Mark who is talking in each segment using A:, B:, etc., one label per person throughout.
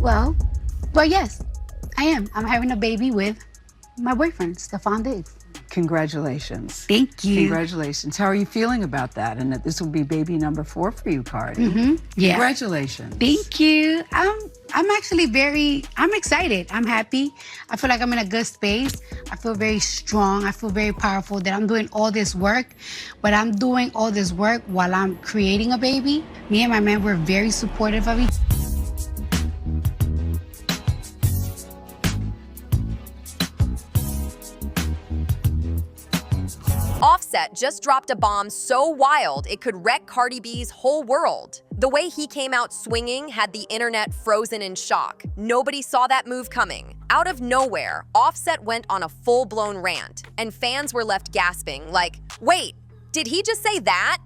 A: Well, yes, I am. I'm having a baby with my boyfriend, Stefon Diggs.
B: Congratulations.
A: Thank you.
B: Congratulations. How are you feeling about that? And that this will be baby number 4 for you, Cardi.
A: Yeah.
B: Congratulations.
A: Thank you. I'm actually I'm excited. I'm happy. I feel like I'm in a good space. I feel very strong. I feel very powerful that I'm doing all this work, but I'm doing all this work while I'm creating a baby. Me and my man, we're very supportive of each other.
C: Offset just dropped a bomb so wild it could wreck Cardi B's whole world. The way he came out swinging had the internet frozen in shock. Nobody saw that move coming. Out of nowhere, Offset went on a full-blown rant, and fans were left gasping like, wait, did he just say that?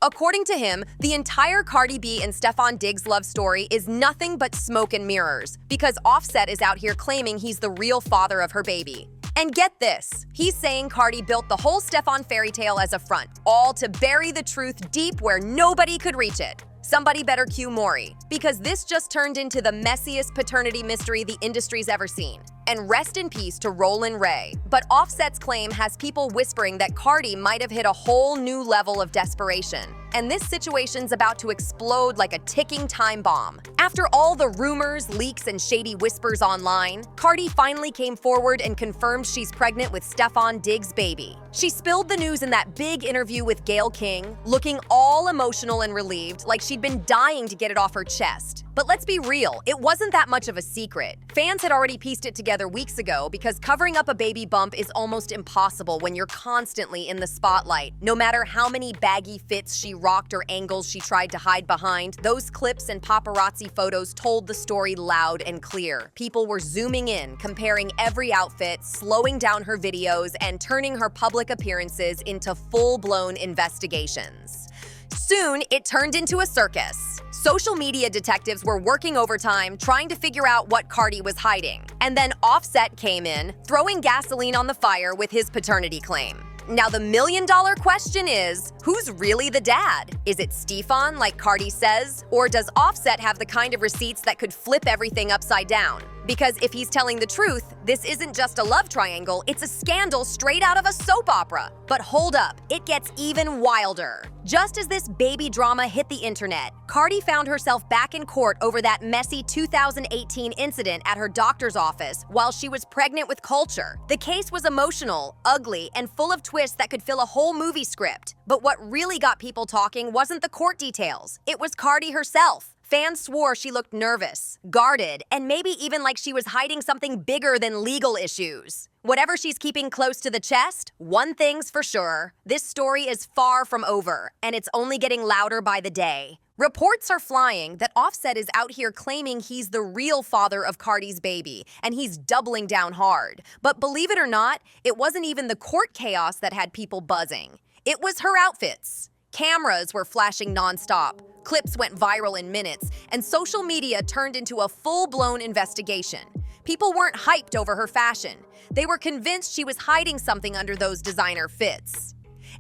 C: According to him, the entire Cardi B and Stefon Diggs love story is nothing but smoke and mirrors because Offset is out here claiming he's the real father of her baby. And get this, he's saying Cardi built the whole Stefon fairy tale as a front, all to bury the truth deep where nobody could reach it. Somebody better cue Maury, because this just turned into the messiest paternity mystery the industry's ever seen. And rest in peace to Roland Ray. But Offset's claim has people whispering that Cardi might have hit a whole new level of desperation. And this situation's about to explode like a ticking time bomb. After all the rumors, leaks, and shady whispers online, Cardi finally came forward and confirmed she's pregnant with Stefon Diggs' baby. She spilled the news in that big interview with Gayle King, looking all emotional and relieved, like she'd been dying to get it off her chest. But let's be real, it wasn't that much of a secret. Fans had already pieced it together weeks ago because covering up a baby bump is almost impossible when you're constantly in the spotlight. No matter how many baggy fits she rocked or angles she tried to hide behind, those clips and paparazzi photos told the story loud and clear. People were zooming in, comparing every outfit, slowing down her videos, and turning her public appearances into full-blown investigations. Soon, it turned into a circus. Social media detectives were working overtime trying to figure out what Cardi was hiding. And then Offset came in, throwing gasoline on the fire with his paternity claim. Now the million-dollar question is, who's really the dad? Is it Stefon, like Cardi says? Or does Offset have the kind of receipts that could flip everything upside down? Because if he's telling the truth, this isn't just a love triangle, it's a scandal straight out of a soap opera. But hold up, it gets even wilder. Just as this baby drama hit the internet, Cardi found herself back in court over that messy 2018 incident at her doctor's office while she was pregnant with Culture. The case was emotional, ugly, and full of twists that could fill a whole movie script. But what really got people talking wasn't the court details, it was Cardi herself. Fans swore she looked nervous, guarded, and maybe even like she was hiding something bigger than legal issues. Whatever she's keeping close to the chest, one thing's for sure, this story is far from over, and it's only getting louder by the day. Reports are flying that Offset is out here claiming he's the real father of Cardi's baby, and he's doubling down hard. But believe it or not, it wasn't even the court chaos that had people buzzing. It was her outfits. Cameras were flashing nonstop, clips went viral in minutes, and social media turned into a full-blown investigation. People weren't hyped over her fashion. They were convinced she was hiding something under those designer fits.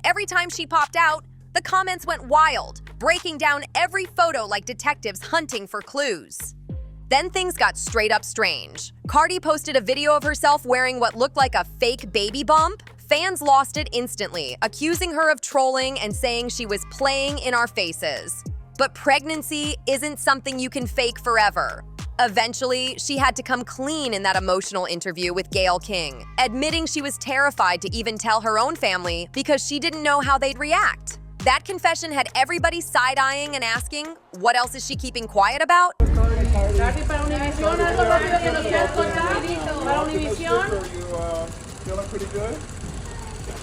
C: Every time she popped out, the comments went wild, breaking down every photo like detectives hunting for clues. Then things got straight up strange. Cardi posted a video of herself wearing what looked like a fake baby bump. Fans lost it instantly, accusing her of trolling and saying she was playing in our faces. But pregnancy isn't something you can fake forever. Eventually, she had to come clean in that emotional interview with Gayle King, admitting she was terrified to even tell her own family because she didn't know how they'd react. That confession had everybody side-eyeing and asking, what else is she keeping quiet about?
D: Cardi, para Univision, algo rápido que nos quieras contar. Para Univision.
E: Feeling pretty good?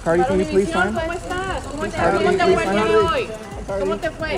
B: Cardi,
D: Para
B: can you please
D: Univision,
B: sign?
D: ¿cómo estás? ¿Cómo te
B: Cardi,
D: fue el
B: please
D: día
B: sign.
D: de hoy? ¿Cómo te fue?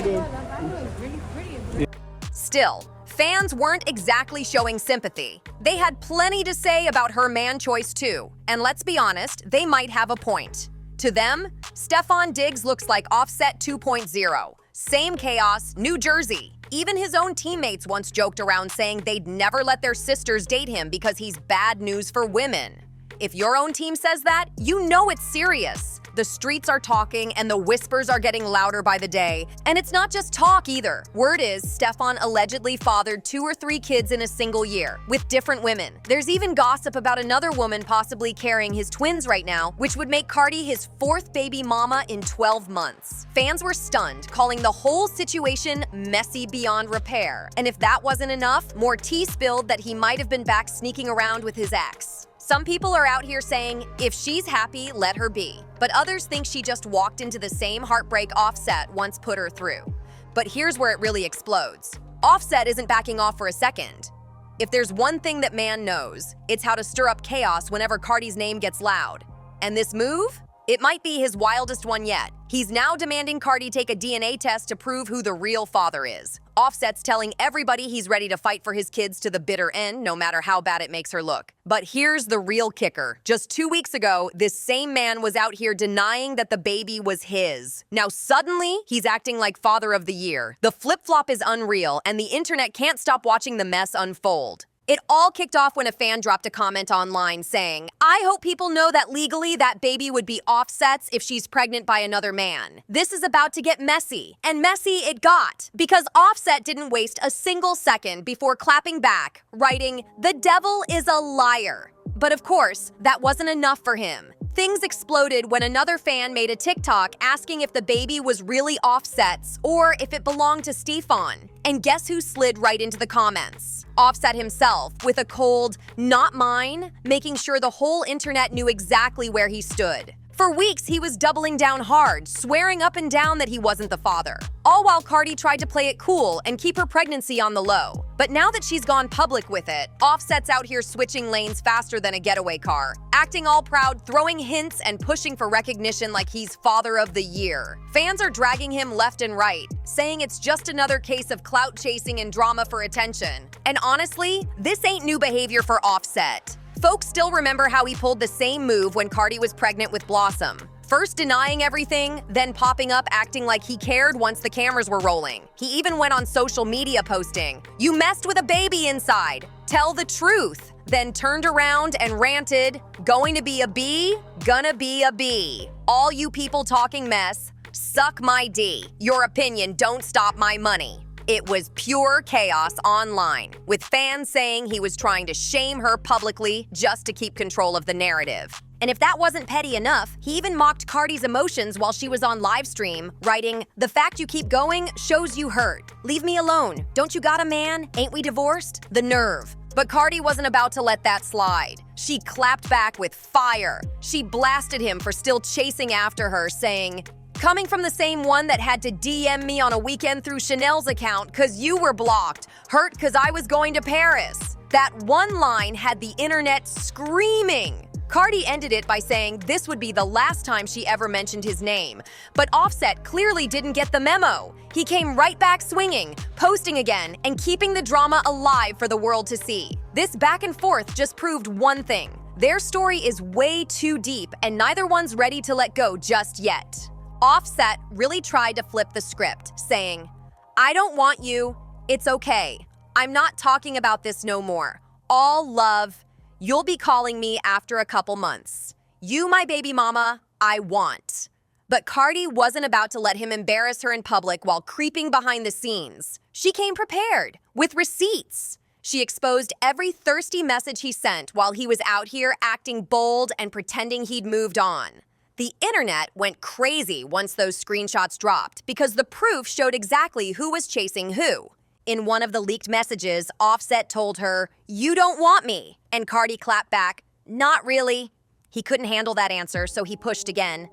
C: Still, fans weren't exactly showing sympathy. They had plenty to say about her man choice too. And let's be honest, they might have a point. To them, Stefon Diggs looks like Offset 2.0. Same chaos, New Jersey. Even his own teammates once joked around saying they'd never let their sisters date him because he's bad news for women. If your own team says that, you know it's serious. The streets are talking and the whispers are getting louder by the day. And it's not just talk either. Word is Stefon allegedly fathered 2 or 3 kids in a single year with different women. There's even gossip about another woman possibly carrying his twins right now, which would make Cardi his 4th baby mama in 12 months. Fans were stunned, calling the whole situation messy beyond repair. And if that wasn't enough, more tea spilled that he might have been back sneaking around with his ex. Some people are out here saying, if she's happy, let her be. But others think she just walked into the same heartbreak Offset once put her through. But here's where it really explodes. Offset isn't backing off for a second. If there's one thing that man knows, it's how to stir up chaos whenever Cardi's name gets loud. And this move? It might be his wildest one yet. He's now demanding Cardi take a DNA test to prove who the real father is. Offset's telling everybody he's ready to fight for his kids to the bitter end, no matter how bad it makes her look. But here's the real kicker. Just 2 weeks ago, this same man was out here denying that the baby was his. Now suddenly, he's acting like father of the year. The flip-flop is unreal, and the internet can't stop watching the mess unfold. It all kicked off when a fan dropped a comment online saying, "I hope people know that legally that baby would be Offset's if she's pregnant by another man. This is about to get messy." And messy it got, because Offset didn't waste a single second before clapping back, writing, "The devil is a liar." But of course, that wasn't enough for him. Things exploded when another fan made a TikTok asking if the baby was really Offset's or if it belonged to Stefon. And guess who slid right into the comments? Offset himself, with a cold, "not mine," making sure the whole internet knew exactly where he stood. For weeks, he was doubling down hard, swearing up and down that he wasn't the father. All while Cardi tried to play it cool and keep her pregnancy on the low. But now that she's gone public with it, Offset's out here switching lanes faster than a getaway car, acting all proud, throwing hints and pushing for recognition like he's father of the year. Fans are dragging him left and right, saying it's just another case of clout chasing and drama for attention. And honestly, this ain't new behavior for Offset. Folks still remember how he pulled the same move when Cardi was pregnant with Blossom. First denying everything, then popping up acting like he cared once the cameras were rolling. He even went on social media posting, "You messed with a baby inside. Tell the truth." Then turned around and ranted, "Going to be a B? Gonna be a B. All you people talking mess, suck my D. Your opinion don't stop my money." It was pure chaos online, with fans saying he was trying to shame her publicly just to keep control of the narrative. And if that wasn't petty enough, he even mocked Cardi's emotions while she was on livestream, writing, "The fact you keep going shows you hurt. Leave me alone. Don't you got a man? Ain't we divorced?" The nerve. But Cardi wasn't about to let that slide. She clapped back with fire. She blasted him for still chasing after her, saying, "Coming from the same one that had to DM me on a weekend through Chanel's account cause you were blocked, hurt cause I was going to Paris." That one line had the internet screaming. Cardi ended it by saying this would be the last time she ever mentioned his name. But Offset clearly didn't get the memo. He came right back swinging, posting again, and keeping the drama alive for the world to see. This back and forth just proved one thing. Their story is way too deep, and neither one's ready to let go just yet. Offset really tried to flip the script, saying, "I don't want you. It's okay. I'm not talking about this no more. All love. You'll be calling me after a couple months. You, my baby mama, I want." But Cardi wasn't about to let him embarrass her in public while creeping behind the scenes. She came prepared, with receipts. She exposed every thirsty message he sent while he was out here acting bold and pretending he'd moved on. The internet went crazy once those screenshots dropped because the proof showed exactly who was chasing who. In one of the leaked messages, Offset told her, "You don't want me." And Cardi clapped back, "Not really." He couldn't handle that answer, so he pushed again.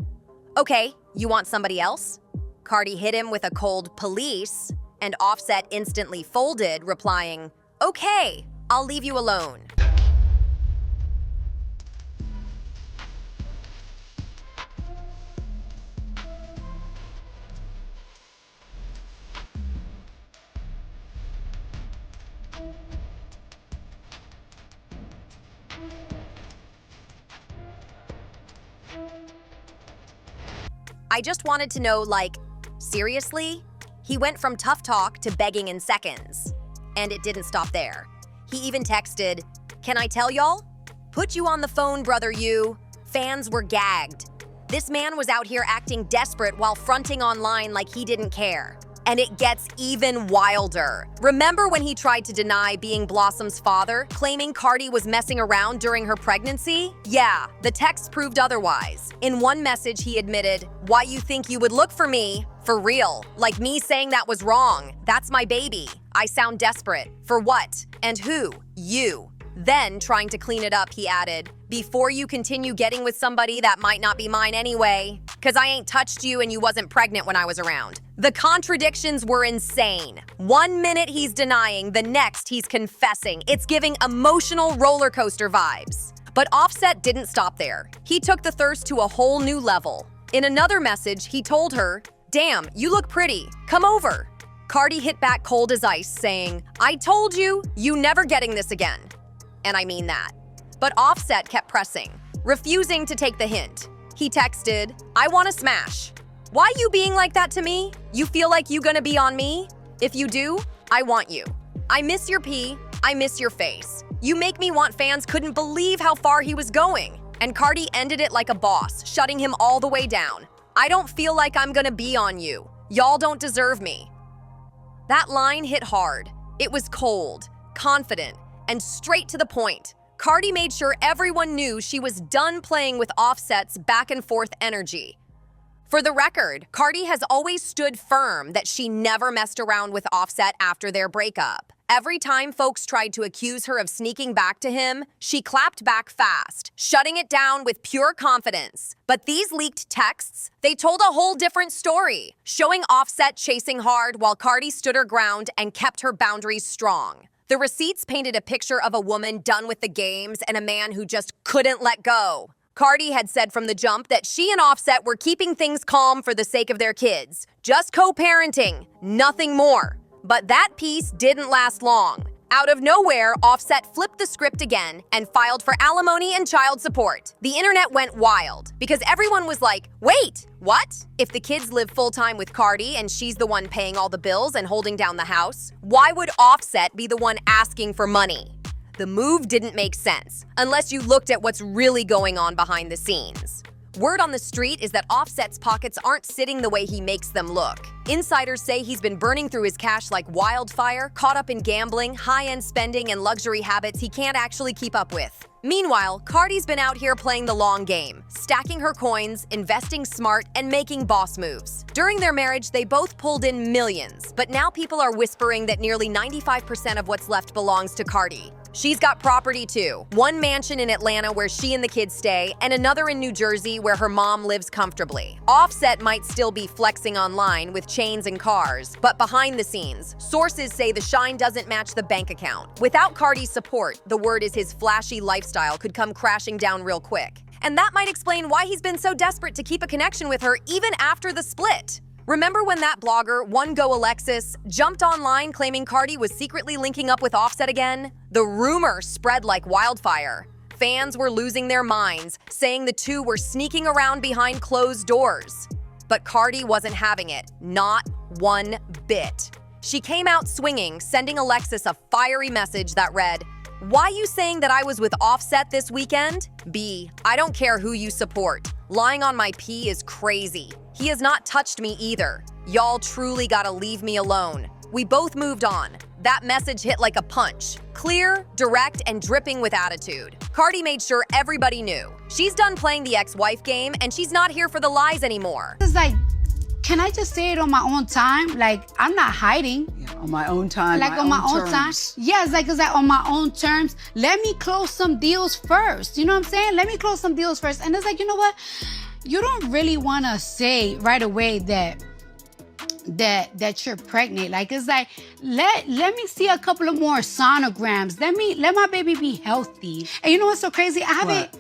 C: "Okay, you want somebody else?" Cardi hit him with a cold "police," and Offset instantly folded, replying, "Okay, I'll leave you alone." I just wanted to know, like, seriously? He went from tough talk to begging in seconds. And it didn't stop there. He even texted, "Can I tell y'all? Put you on the phone, brother, you." Fans were gagged. This man was out here acting desperate while fronting online like he didn't care. And it gets even wilder. Remember when he tried to deny being Blossom's father, claiming Cardi was messing around during her pregnancy? Yeah, the text proved otherwise. In one message, he admitted, "Why you think you would look for me? For real. Like me saying that was wrong. That's my baby. I sound desperate. For what? And who? You." Then, trying to clean it up, he added, "Before you continue getting with somebody that might not be mine anyway, cause I ain't touched you and you wasn't pregnant when I was around." The contradictions were insane. One minute he's denying, the next he's confessing. It's giving emotional roller coaster vibes. But Offset didn't stop there. He took the thirst to a whole new level. In another message, he told her, "Damn, you look pretty. Come over." Cardi hit back cold as ice, saying, "I told you, you never getting this again." And I mean that. But Offset kept pressing, refusing to take the hint. He texted, "I want to smash. Why you being like that to me? You feel like you gonna be on me? If you do, I want you. I miss your pee, I miss your face. You make me want." Fans couldn't believe how far he was going. And Cardi ended it like a boss, shutting him all the way down. "I don't feel like I'm gonna be on you. Y'all don't deserve me." That line hit hard. It was cold, confident, and straight to the point. Cardi made sure everyone knew she was done playing with Offset's back and forth energy. For the record, Cardi has always stood firm that she never messed around with Offset after their breakup. Every time folks tried to accuse her of sneaking back to him, she clapped back fast, shutting it down with pure confidence. But these leaked texts, they told a whole different story, showing Offset chasing hard while Cardi stood her ground and kept her boundaries strong. The receipts painted a picture of a woman done with the games and a man who just couldn't let go. Cardi had said from the jump that she and Offset were keeping things calm for the sake of their kids. Just co-parenting, nothing more. But that piece didn't last long. Out of nowhere, Offset flipped the script again and filed for alimony and child support. The internet went wild because everyone was like, "Wait, what? If the kids live full-time with Cardi and she's the one paying all the bills and holding down the house, why would Offset be the one asking for money?" The move didn't make sense unless you looked at what's really going on behind the scenes. Word on the street is that Offset's pockets aren't sitting the way he makes them look. Insiders say he's been burning through his cash like wildfire, caught up in gambling, high-end spending, and luxury habits he can't actually keep up with. Meanwhile, Cardi's been out here playing the long game, stacking her coins, investing smart, and making boss moves. During their marriage, they both pulled in millions, but now people are whispering that nearly 95% of what's left belongs to Cardi. She's got property too. One mansion in Atlanta where she and the kids stay, and another in New Jersey where her mom lives comfortably. Offset might still be flexing online with chains and cars, but behind the scenes, sources say the shine doesn't match the bank account. Without Cardi's support, the word is his flashy lifestyle could come crashing down real quick. And that might explain why he's been so desperate to keep a connection with her even after the split. Remember when that blogger, One Go Alexis, jumped online claiming Cardi was secretly linking up with Offset again? The rumor spread like wildfire. Fans were losing their minds, saying the two were sneaking around behind closed doors. But Cardi wasn't having it, not one bit. She came out swinging, sending Alexis a fiery message that read, "Why you saying that I was with Offset this weekend? B, I don't care who you support. Lying on my pee is crazy. He has not touched me either. Y'all truly gotta leave me alone. We both moved on." That message hit like a punch. Clear, direct, and dripping with attitude. Cardi made sure everybody knew. She's done playing the ex-wife game, and she's not here for the lies anymore.
A: It's like, can I just say it on my own time? Like, I'm not hiding.
B: Yeah, on my own time,
A: Like on my own time.
B: terms.
A: Yeah, it's like on my own terms. Let me close some deals first. You know what I'm saying? Let me close some deals first. And it's like, you know what? You don't really want to say right away that you're pregnant. Like, it's like, let me see a couple of more sonograms. Let my baby be healthy. And you know what's so crazy? I haven't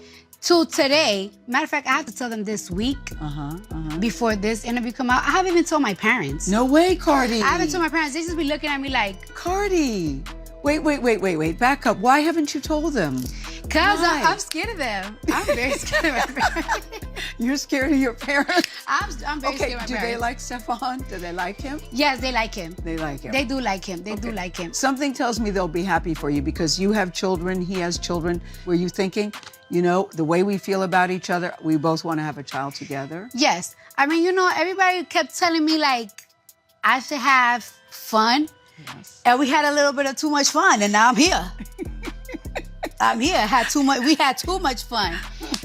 A: till today. Matter of fact, I have to tell them this week before this interview come out. I haven't even told my parents.
B: No way, Cardi.
A: I haven't told my parents. They just be looking at me like,
B: Cardi. Wait. Back up. Why haven't you told them?
A: Cause
B: Why?
A: I'm scared of them. I'm very scared of my parents.
B: You're scared of your parents?
A: I'm very scared of my
B: do
A: parents.
B: they like Stefon? Do they like him?
A: Yes, they like him.
B: They like him.
A: They do like him. They do
B: Okay.
A: like him.
B: Something tells me they'll be happy for you because you have children, he has children. Were you thinking, you know, the way we feel about each other, we both want to have a child together?
A: Yes. I mean, you know, everybody kept telling me like I should have fun.
B: Yes.
A: And we had a little bit of too much fun, and now I'm here. I'm here. Had too much. We had too much fun,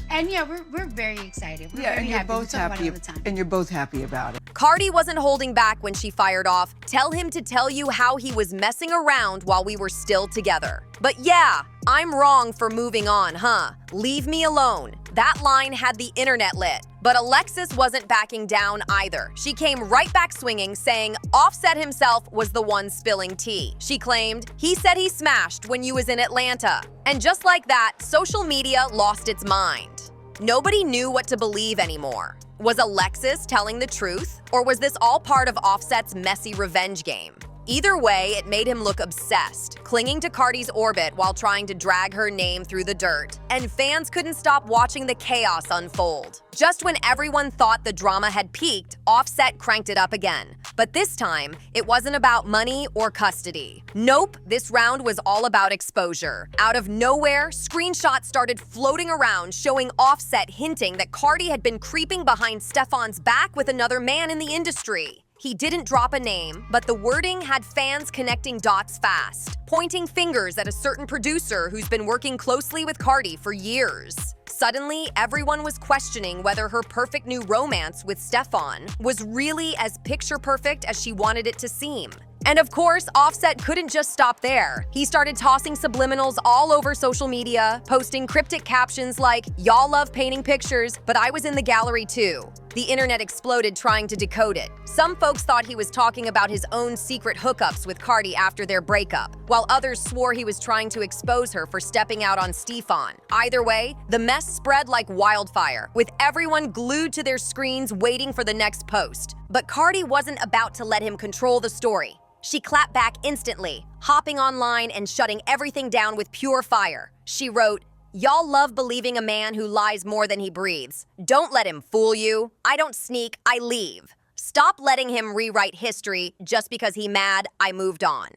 A: and yeah, we're very excited. We're very
B: And you're
A: happy.
B: both
A: we talk
B: happy.
A: about it all the time.
B: And you're both happy about it.
C: Cardi wasn't holding back when she fired off, "Tell him to tell you how he was messing around while we were still together. But yeah, I'm wrong for moving on, huh? Leave me alone." That line had the internet lit. But Alexis wasn't backing down either. She came right back swinging, saying Offset himself was the one spilling tea. She claimed, "He said he smashed when you was in Atlanta." And just like that, social media lost its mind. Nobody knew what to believe anymore. Was Alexis telling the truth? Or was this all part of Offset's messy revenge game? Either way, it made him look obsessed, clinging to Cardi's orbit while trying to drag her name through the dirt. And fans couldn't stop watching the chaos unfold. Just when everyone thought the drama had peaked, Offset cranked it up again. But this time, it wasn't about money or custody. Nope, this round was all about exposure. Out of nowhere, screenshots started floating around showing Offset hinting that Cardi had been creeping behind Stefon's back with another man in the industry. He didn't drop a name, but the wording had fans connecting dots fast, pointing fingers at a certain producer who's been working closely with Cardi for years. Suddenly, everyone was questioning whether her perfect new romance with Stefon was really as picture perfect as she wanted it to seem. And of course, Offset couldn't just stop there. He started tossing subliminals all over social media, posting cryptic captions like, "Y'all love painting pictures, but I was in the gallery too." The internet exploded trying to decode it. Some folks thought he was talking about his own secret hookups with Cardi after their breakup, while others swore he was trying to expose her for stepping out on Stefon. Either way, the mess spread like wildfire, with everyone glued to their screens waiting for the next post. But Cardi wasn't about to let him control the story. She clapped back instantly, hopping online and shutting everything down with pure fire. She wrote, "Y'all love believing a man who lies more than he breathes. Don't let him fool you. I don't sneak, I leave. Stop letting him rewrite history just because he mad, I moved on."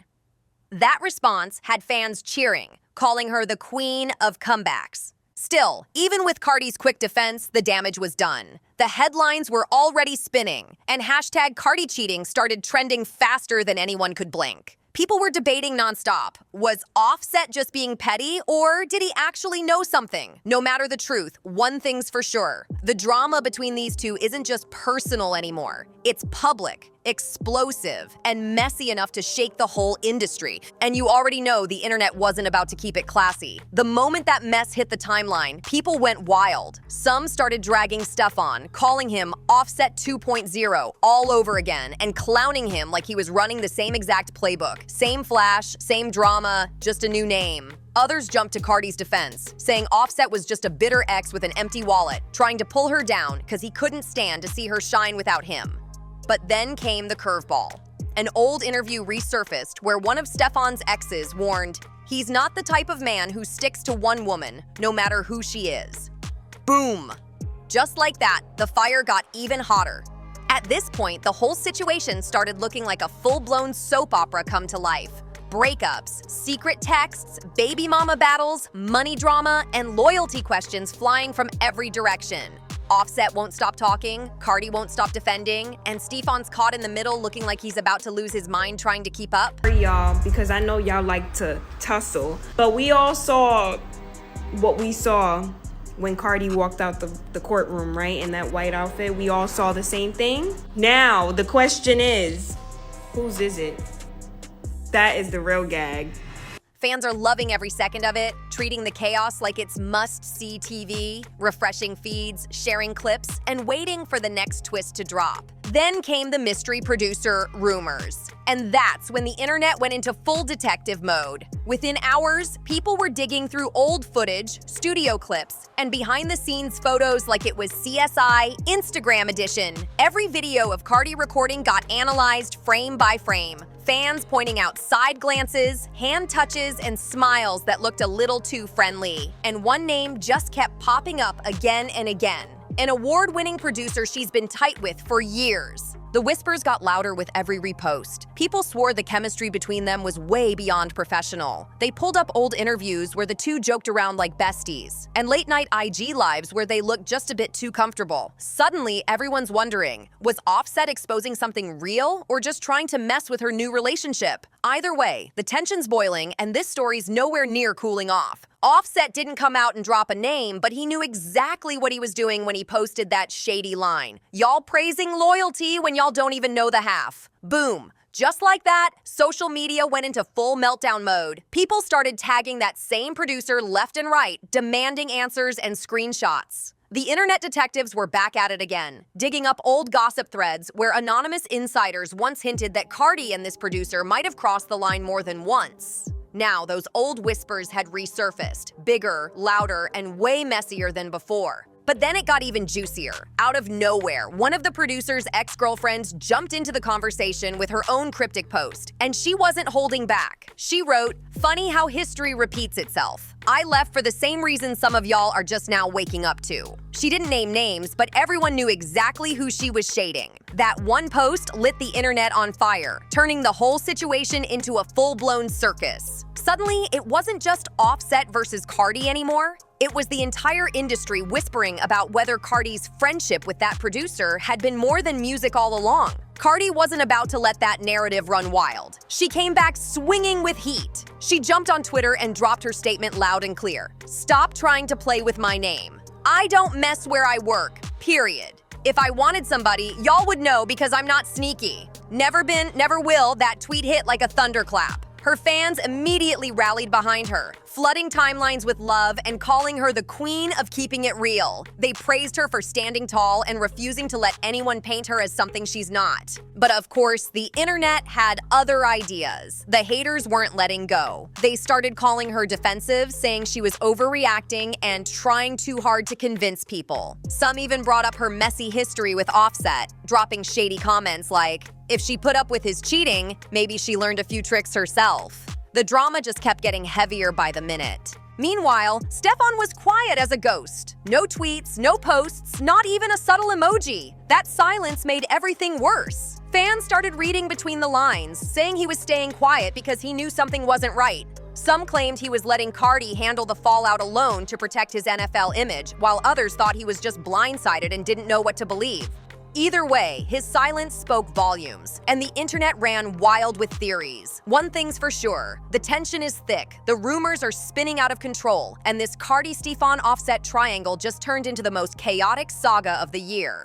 C: That response had fans cheering, calling her the queen of comebacks. Still, even with Cardi's quick defense, the damage was done. The headlines were already spinning, and hashtag Cardi cheating started trending faster than anyone could blink. People were debating nonstop. Was Offset just being petty, or did he actually know something? No matter the truth, one thing's for sure. The drama between these two isn't just personal anymore. It's public, explosive, and messy enough to shake the whole industry. And you already know the internet wasn't about to keep it classy. The moment that mess hit the timeline, people went wild. Some started dragging Stefon, calling him Offset 2.0 all over again, and clowning him like he was running the same exact playbook. Same flash, same drama, just a new name. Others jumped to Cardi's defense, saying Offset was just a bitter ex with an empty wallet, trying to pull her down because he couldn't stand to see her shine without him. But then came the curveball. An old interview resurfaced where one of Stefon's exes warned, "He's not the type of man who sticks to one woman, no matter who she is." Boom! Just like that, the fire got even hotter. At this point, the whole situation started looking like a full-blown soap opera come to life. Breakups, secret texts, baby mama battles, money drama, and loyalty questions flying from every direction. Offset won't stop talking, Cardi won't stop defending, and Stefon's caught in the middle looking like he's about to lose his mind trying to keep up.
F: Y'all, because I know y'all like to tussle, but we all saw what we saw when Cardi walked out the courtroom, right? In that white outfit, we all saw the same thing. Now, the question is, whose is it? That is the real gag.
C: Fans are loving every second of it, treating the chaos like it's must-see TV, refreshing feeds, sharing clips, and waiting for the next twist to drop. Then came the mystery producer rumors. And that's when the internet went into full detective mode. Within hours, people were digging through old footage, studio clips, and behind-the-scenes photos like it was CSI Instagram edition. Every video of Cardi recording got analyzed frame by frame. Fans pointing out side glances, hand touches, and smiles that looked a little too friendly. And one name just kept popping up again and again. An award-winning producer she's been tight with for years. The whispers got louder with every repost. People swore the chemistry between them was way beyond professional. They pulled up old interviews where the two joked around like besties, and late-night IG lives where they looked just a bit too comfortable. Suddenly, everyone's wondering, was Offset exposing something real or just trying to mess with her new relationship? Either way, the tension's boiling, and this story's nowhere near cooling off. Offset didn't come out and drop a name, but he knew exactly what he was doing when he posted that shady line. Y'all praising loyalty when y'all don't even know the half. Boom. Just like that, social media went into full meltdown mode. People started tagging that same producer left and right, demanding answers and screenshots. The internet detectives were back at it again, digging up old gossip threads where anonymous insiders once hinted that Cardi and this producer might have crossed the line more than once. Now, those old whispers had resurfaced, bigger, louder, and way messier than before. But then it got even juicier. Out of nowhere, one of the producer's ex-girlfriends jumped into the conversation with her own cryptic post, and she wasn't holding back. She wrote, "Funny how history repeats itself. I left for the same reason some of y'all are just now waking up to." She didn't name names, but everyone knew exactly who she was shading. That one post lit the internet on fire, turning the whole situation into a full-blown circus. Suddenly, it wasn't just Offset versus Cardi anymore. It was the entire industry whispering about whether Cardi's friendship with that producer had been more than music all along. Cardi wasn't about to let that narrative run wild. She came back swinging with heat. She jumped on Twitter and dropped her statement loud and clear. "Stop trying to play with my name. I don't mess where I work, period. If I wanted somebody, y'all would know because I'm not sneaky. Never been, never will." That tweet hit like a thunderclap. Her fans immediately rallied behind her, flooding timelines with love and calling her the queen of keeping it real. They praised her for standing tall and refusing to let anyone paint her as something she's not. But of course, the internet had other ideas. The haters weren't letting go. They started calling her defensive, saying she was overreacting and trying too hard to convince people. Some even brought up her messy history with Offset, dropping shady comments like, if she put up with his cheating, maybe she learned a few tricks herself. The drama just kept getting heavier by the minute. Meanwhile, Stefon was quiet as a ghost. No tweets, no posts, not even a subtle emoji. That silence made everything worse. Fans started reading between the lines, saying he was staying quiet because he knew something wasn't right. Some claimed he was letting Cardi handle the fallout alone to protect his NFL image, while others thought he was just blindsided and didn't know what to believe. Either way, his silence spoke volumes, and the internet ran wild with theories. One thing's for sure, the tension is thick, the rumors are spinning out of control, and this Cardi-Stefon Offset triangle just turned into the most chaotic saga of the year.